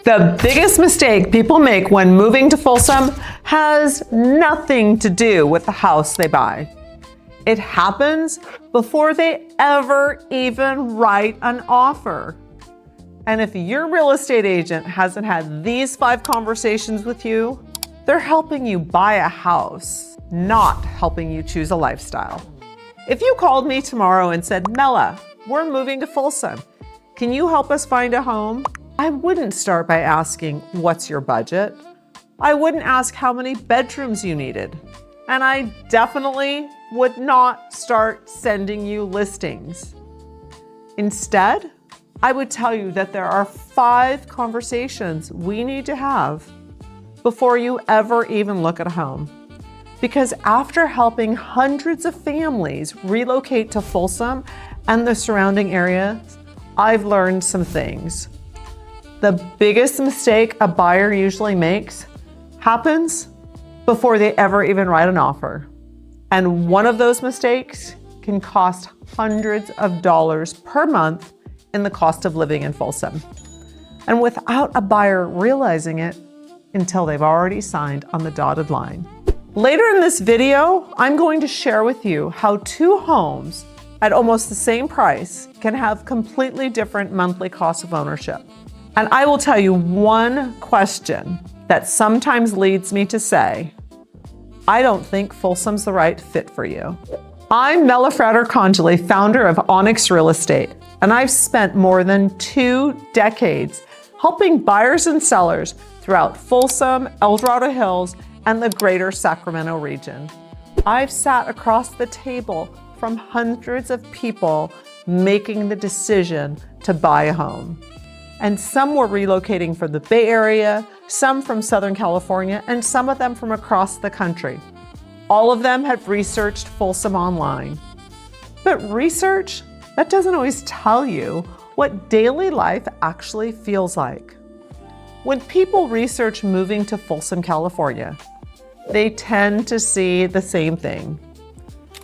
The biggest mistake people make when moving to Folsom has nothing to do with the house they buy. It happens before they ever even write an offer. And if your real estate agent hasn't had these 5 conversations with you, they're helping you buy a house, not helping you choose a lifestyle. If you called me tomorrow and said, Mela, we're moving to Folsom, can you help us find a home? I wouldn't start by asking, what's your budget? I wouldn't ask how many bedrooms you needed. And I definitely would not start sending you listings. Instead, I would tell you that there are 5 conversations we need to have before you ever even look at a home. Because after helping hundreds of families relocate to Folsom and the surrounding areas, I've learned some things. The biggest mistake a buyer usually makes happens before they ever even write an offer. And one of those mistakes can cost hundreds of dollars per month in the cost of living in Folsom. And without a buyer realizing it until they've already signed on the dotted line. Later in this video, I'm going to share with you how 2 homes at almost the same price can have completely different monthly costs of ownership. And I will tell you one question that sometimes leads me to say, I don't think Folsom's the right fit for you. I'm Mela Fratarcangeli, founder of Onyx Real Estate, and I've spent more than 2 decades helping buyers and sellers throughout Folsom, El Dorado Hills, and the greater Sacramento region. I've sat across the table from hundreds of people making the decision to buy a home. And some were relocating from the Bay Area, some from Southern California, and some of them from across the country. All of them have researched Folsom online. But research, that doesn't always tell you what daily life actually feels like. When people research moving to Folsom, California, they tend to see the same thing.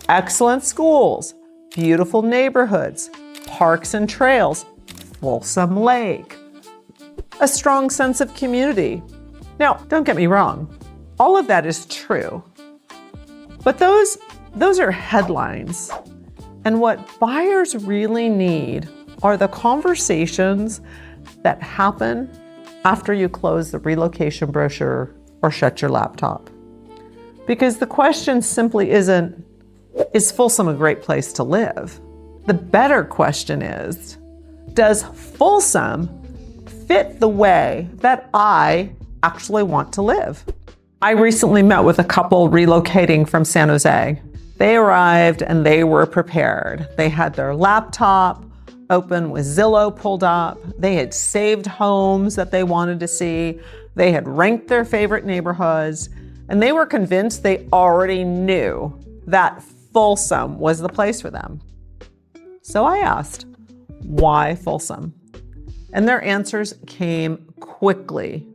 Excellent schools, beautiful neighborhoods, parks and trails, Folsom Lake, a strong sense of community. Now, don't get me wrong, all of that is true. But those are headlines. And what buyers really need are the conversations that happen after you close the relocation brochure or shut your laptop. Because the question simply isn't, is Folsom a great place to live? The better question is, does Folsom fit the way that I actually want to live? I recently met with a couple relocating from San Jose. They arrived and they were prepared. They had their laptop open with Zillow pulled up. They had saved homes that they wanted to see. They had ranked their favorite neighborhoods, and they were convinced they already knew that Folsom was the place for them. So I asked, why Folsom? And their answers came quickly.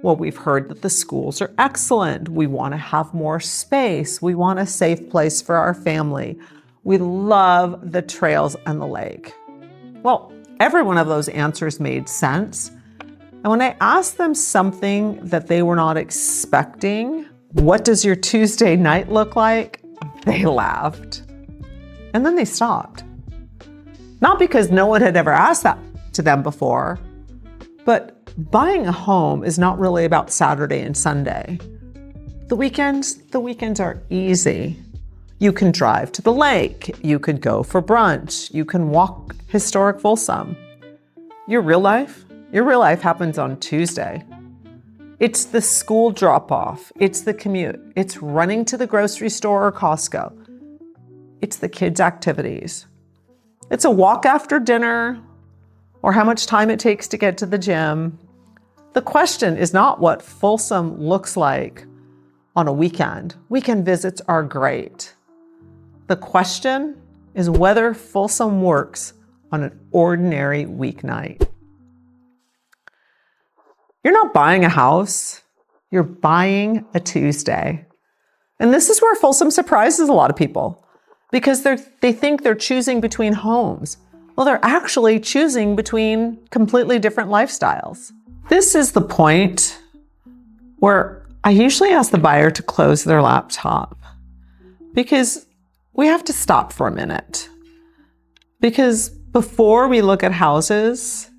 Well, we've heard that the schools are excellent. We want to have more space. We want a safe place for our family. We love the trails and the lake. Well, every one of those answers made sense. And when I asked them something that they were not expecting, what does your Tuesday night look like? They laughed. And then they stopped. Not because no one had ever asked that to them before, but buying a home is not really about Saturday and Sunday. The weekends are easy. You can drive to the lake. You could go for brunch. You can walk historic Folsom. Your real life happens on Tuesday. It's the school drop-off. It's the commute. It's running to the grocery store or Costco. It's the kids' activities. It's a walk after dinner or how much time it takes to get to the gym. The question is not what Folsom looks like on a weekend. Weekend visits are great. The question is whether Folsom works on an ordinary weeknight. You're not buying a house, you're buying a Tuesday. And this is where Folsom surprises a lot of people because they think they're choosing between homes. Well, they're actually choosing between completely different lifestyles. This is the point where I usually ask the buyer to close their laptop because we have to stop for a minute. Because before we look at houses,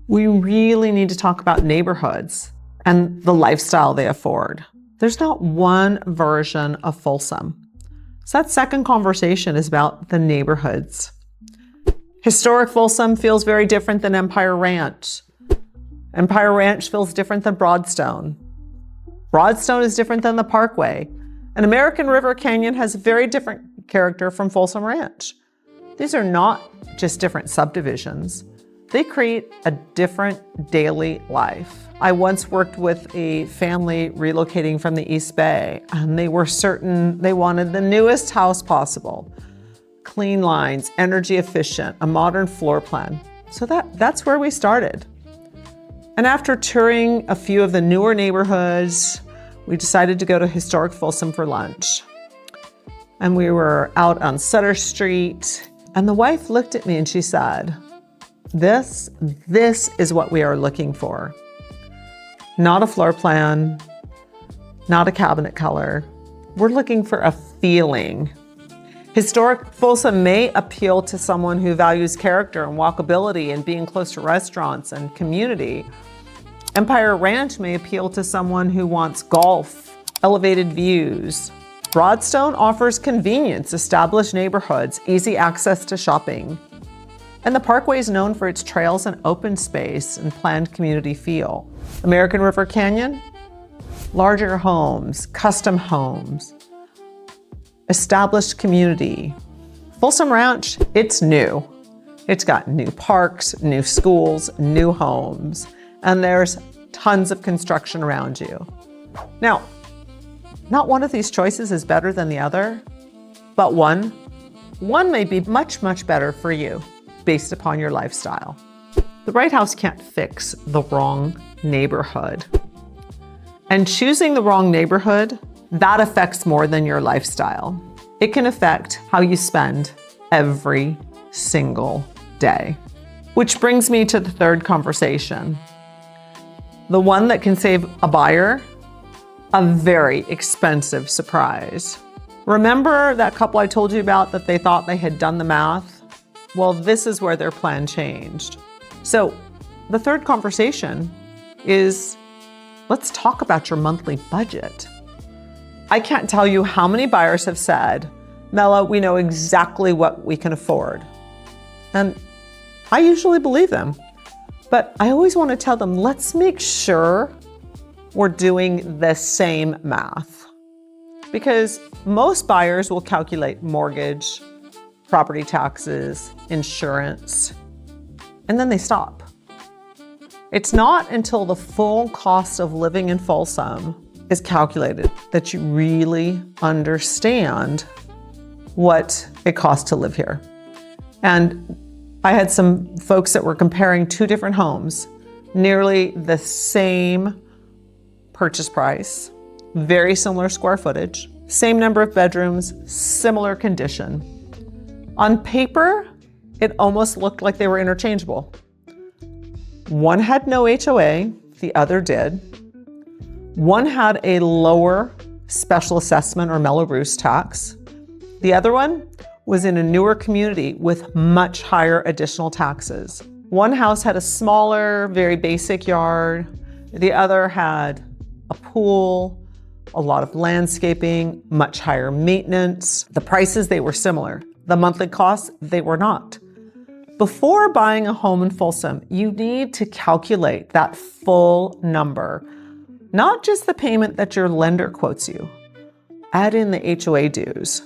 we really need to talk about neighborhoods and the lifestyle they afford. There's not one version of Folsom. So that second conversation is about the neighborhoods. Historic Folsom feels very different than Empire Ranch. Empire Ranch feels different than Broadstone. Broadstone is different than the Parkway. And American River Canyon has a very different character from Folsom Ranch. These are not just different subdivisions. They create a different daily life. I once worked with a family relocating from the East Bay, and they were certain they wanted the newest house possible. Clean lines, energy efficient, a modern floor plan. So that's where we started. And after touring a few of the newer neighborhoods, we decided to go to historic Folsom for lunch. And we were out on Sutter Street, and the wife looked at me and she said, This is what we are looking for. Not a floor plan, not a cabinet color. We're looking for a feeling. Historic Folsom may appeal to someone who values character and walkability and being close to restaurants and community. Empire Ranch may appeal to someone who wants golf, elevated views. Broadstone offers convenience, established neighborhoods, easy access to shopping. And the Parkway is known for its trails and open space and planned community feel. American River Canyon, larger homes, custom homes, established community. Folsom Ranch, it's new. It's got new parks, new schools, new homes, and there's tons of construction around you. Now, not one of these choices is better than the other, but one may be much, much better for you based upon your lifestyle. The right house can't fix the wrong neighborhood. And choosing the wrong neighborhood, that affects more than your lifestyle. It can affect how you spend every single day. Which brings me to the third conversation. The one that can save a buyer a very expensive surprise. Remember that couple I told you about that they thought they had done the math? Well, this is where their plan changed. So the third conversation is, let's talk about your monthly budget. I can't tell you how many buyers have said, Mela, we know exactly what we can afford. And I usually believe them, but I always want to tell them, let's make sure we're doing the same math. Because most buyers will calculate mortgage, property taxes, insurance, and then they stop. It's not until the full cost of living in Folsom is calculated that you really understand what it costs to live here. And I had some folks that were comparing two different homes, nearly the same purchase price, very similar square footage, same number of bedrooms, similar condition. On paper, it almost looked like they were interchangeable. One had no HOA, the other did. One had a lower special assessment or Mello-Roos tax. The other one was in a newer community with much higher additional taxes. One house had a smaller, very basic yard. The other had a pool, a lot of landscaping, much higher maintenance. The prices, they were similar. The monthly costs, they were not. Before buying a home in Folsom, you need to calculate that full number, not just the payment that your lender quotes you. Add in the HOA dues,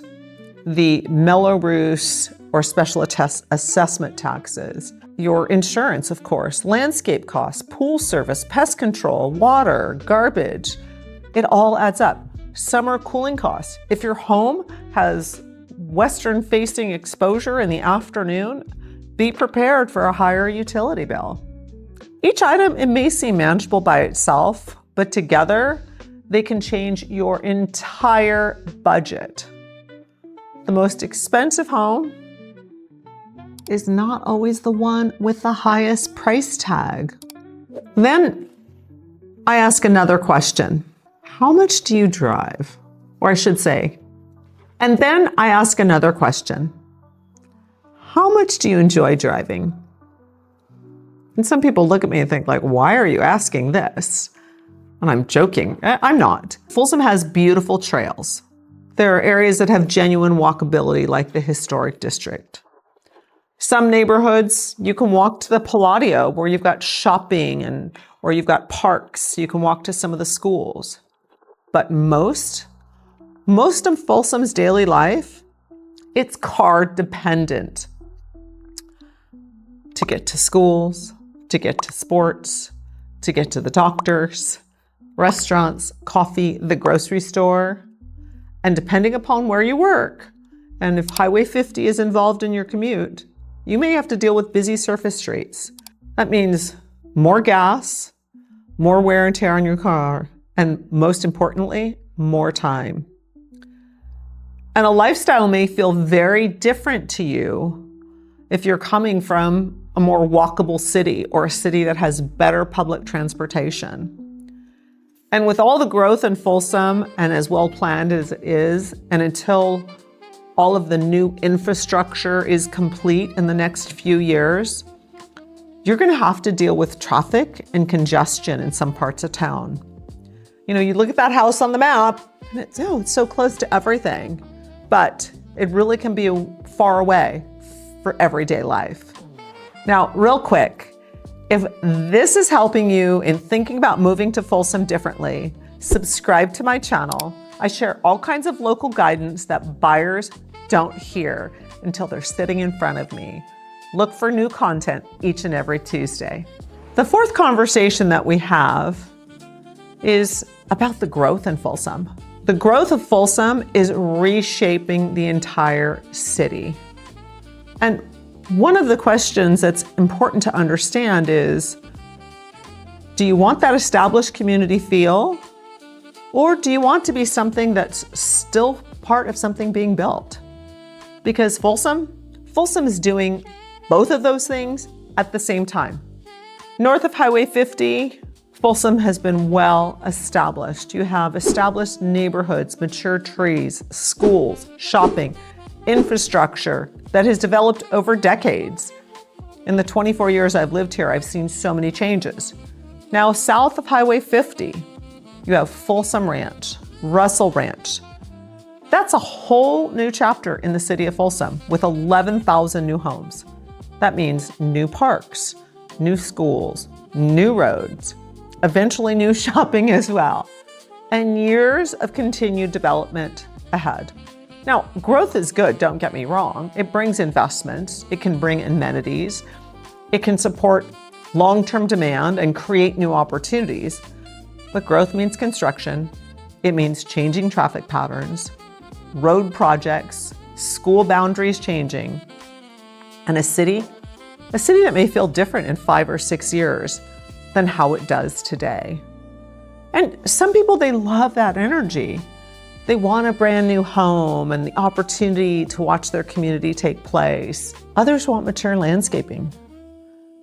the Mello-Roos or special assessment taxes, your insurance, of course, landscape costs, pool service, pest control, water, garbage. It all adds up. Summer cooling costs. If your home has western-facing exposure in the afternoon, be prepared for a higher utility bill. Each item, it may seem manageable by itself, but together, they can change your entire budget. The most expensive home is not always the one with the highest price tag. Then I ask another question. How much do you drive? Or I should say, and then I ask another question. How much do you enjoy driving? And some people look at me and think like, why are you asking this? And I'm joking. I'm not. Folsom has beautiful trails. There are areas that have genuine walkability, like the historic district. Some neighborhoods, you can walk to the Palladio where you've got shopping or you've got parks. You can walk to some of the schools. But most of Folsom's daily life, it's car dependent. To get to schools, to get to sports, to get to the doctors, restaurants, coffee, the grocery store. And depending upon where you work, and if Highway 50 is involved in your commute, you may have to deal with busy surface streets. That means more gas, more wear and tear on your car, and most importantly, more time. And a lifestyle may feel very different to you if you're coming from a more walkable city or a city that has better public transportation. And with all the growth in Folsom and as well planned as it is, and until all of the new infrastructure is complete in the next few years, you're going to have to deal with traffic and congestion in some parts of town. You know, you look at that house on the map and it's so close to everything, but it really can be far away for everyday life. Now, real quick, if this is helping you in thinking about moving to Folsom differently, subscribe to my channel. I share all kinds of local guidance that buyers don't hear until they're sitting in front of me. Look for new content each and every Tuesday. The fourth conversation that we have is about the growth in Folsom. The growth of Folsom is reshaping the entire city. And one of the questions that's important to understand is, do you want that established community feel? Or do you want to be something that's still part of something being built? Because Folsom is doing both of those things at the same time. North of Highway 50, Folsom has been well established. You have established neighborhoods, mature trees, schools, shopping, infrastructure that has developed over decades. In the 24 years I've lived here, I've seen so many changes. Now, south of Highway 50, you have Folsom Ranch, Russell Ranch. That's a whole new chapter in the city of Folsom with 11,000 new homes. That means new parks, new schools, new roads, eventually new shopping as well, and years of continued development ahead. Now, growth is good, don't get me wrong. It brings investments, it can bring amenities, it can support long-term demand and create new opportunities. But growth means construction, it means changing traffic patterns, road projects, school boundaries changing, and a city that may feel different in 5 or 6 years than how it does today. And some people, they love that energy. They want a brand new home and the opportunity to watch their community take place. Others want mature landscaping,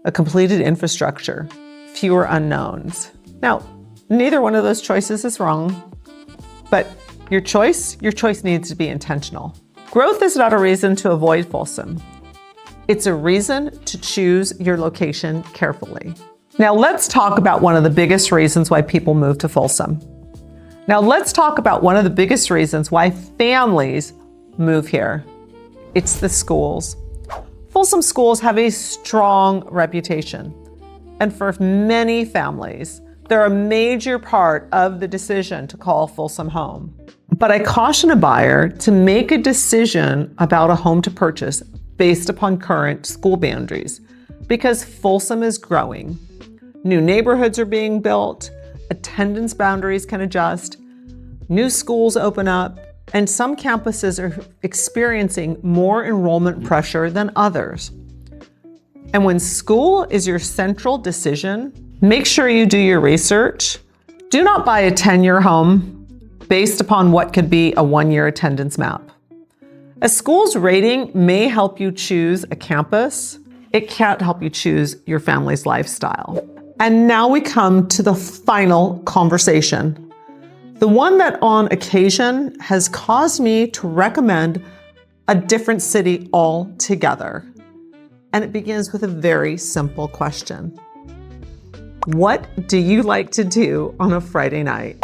a completed infrastructure, fewer unknowns. Now, neither one of those choices is wrong, but your choice needs to be intentional. Growth is not a reason to avoid Folsom. It's a reason to choose your location carefully. Now let's talk about one of the biggest reasons why people move to Folsom. Now let's talk about one of the biggest reasons why families move here. It's the schools. Folsom schools have a strong reputation, and for many families, they're a major part of the decision to call Folsom home. But I caution a buyer to make a decision about a home to purchase based upon current school boundaries, because Folsom is growing. New neighborhoods are being built, attendance boundaries can adjust, new schools open up, and some campuses are experiencing more enrollment pressure than others. And when school is your central decision, make sure you do your research. Do not buy a 10-year home based upon what could be a 1-year attendance map. A school's rating may help you choose a campus. It can't help you choose your family's lifestyle. And now we come to the final conversation, the one that on occasion has caused me to recommend a different city altogether. And it begins with a very simple question. What do you like to do on a Friday night?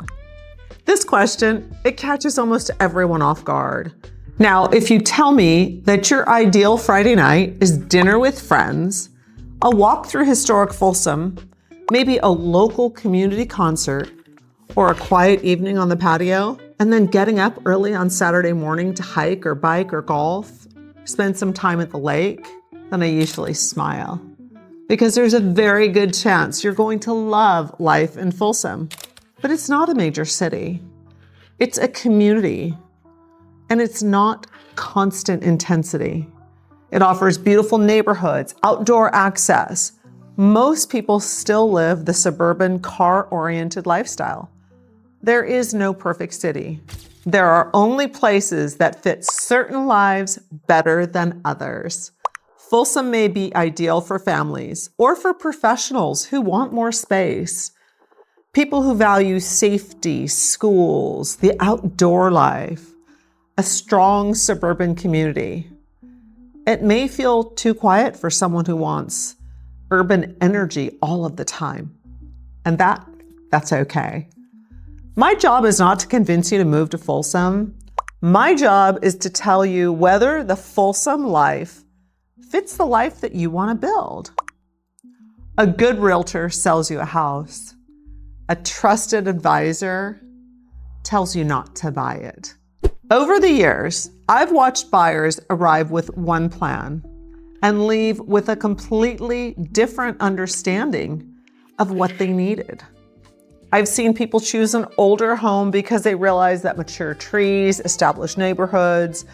This question, it catches almost everyone off guard. Now, if you tell me that your ideal Friday night is dinner with friends, a walk through historic Folsom, maybe a local community concert, or a quiet evening on the patio, and then getting up early on Saturday morning to hike or bike or golf, spend some time at the lake, then I usually smile. Because there's a very good chance you're going to love life in Folsom. But it's not a major city. It's a community. And it's not constant intensity. It offers beautiful neighborhoods, outdoor access. Most people still live the suburban car-oriented lifestyle. There is no perfect city. There are only places that fit certain lives better than others. Folsom may be ideal for families or for professionals who want more space. People who value safety, schools, the outdoor life, a strong suburban community. It may feel too quiet for someone who wants urban energy all of the time. And that's okay. My job is not to convince you to move to Folsom. My job is to tell you whether the Folsom life fits the life that you want to build. A good realtor sells you a house. A trusted advisor tells you not to buy it. Over the years, I've watched buyers arrive with one plan and leave with a completely different understanding of what they needed. I've seen people choose an older home because they realized that mature trees, established neighborhoods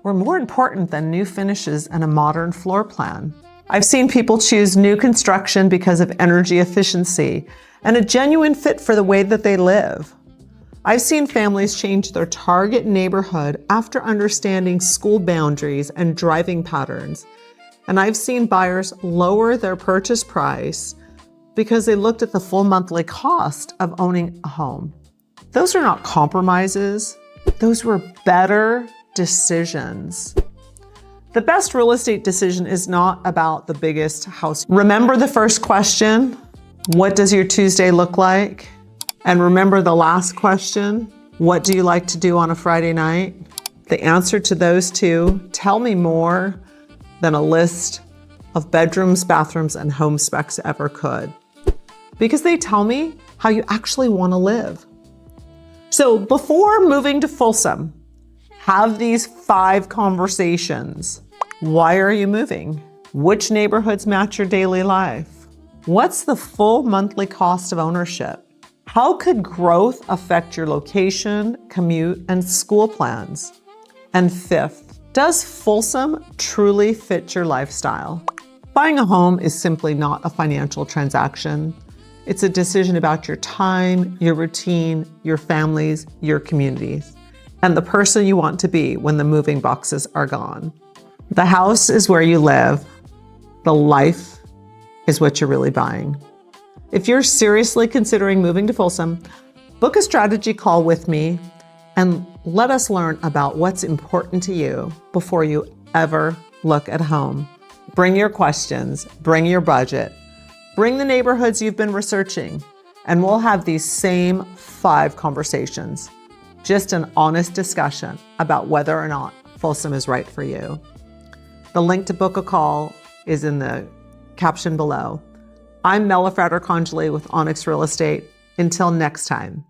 were more important than new finishes and a modern floor plan. I've seen people choose new construction because of energy efficiency and a genuine fit for the way that they live. I've seen families change their target neighborhood after understanding school boundaries and driving patterns. And I've seen buyers lower their purchase price because they looked at the full monthly cost of owning a home. Those are not compromises. Those were better decisions. The best real estate decision is not about the biggest house. Remember the first question, what does your Tuesday look like? And remember the last question, what do you like to do on a Friday night? The answer to those two tell me more than a list of bedrooms, bathrooms, and home specs ever could. Because they tell me how you actually want to live. So before moving to Folsom, have these 5 conversations. Why are you moving? Which neighborhoods match your daily life? What's the full monthly cost of ownership? How could growth affect your location, commute, and school plans? And 5th, does Folsom truly fit your lifestyle? Buying a home is simply not a financial transaction. It's a decision about your time, your routine, your families, your communities, and the person you want to be when the moving boxes are gone. The house is where you live. The life is what you're really buying. If you're seriously considering moving to Folsom, book a strategy call with me and let us learn about what's important to you before you ever look at home. Bring your questions, bring your budget, bring the neighborhoods you've been researching, and we'll have these same 5 conversations. Just an honest discussion about whether or not Folsom is right for you. The link to book a call is in the caption below. I'm Mela Fratarcangeli with Onyx Real Estate. Until next time.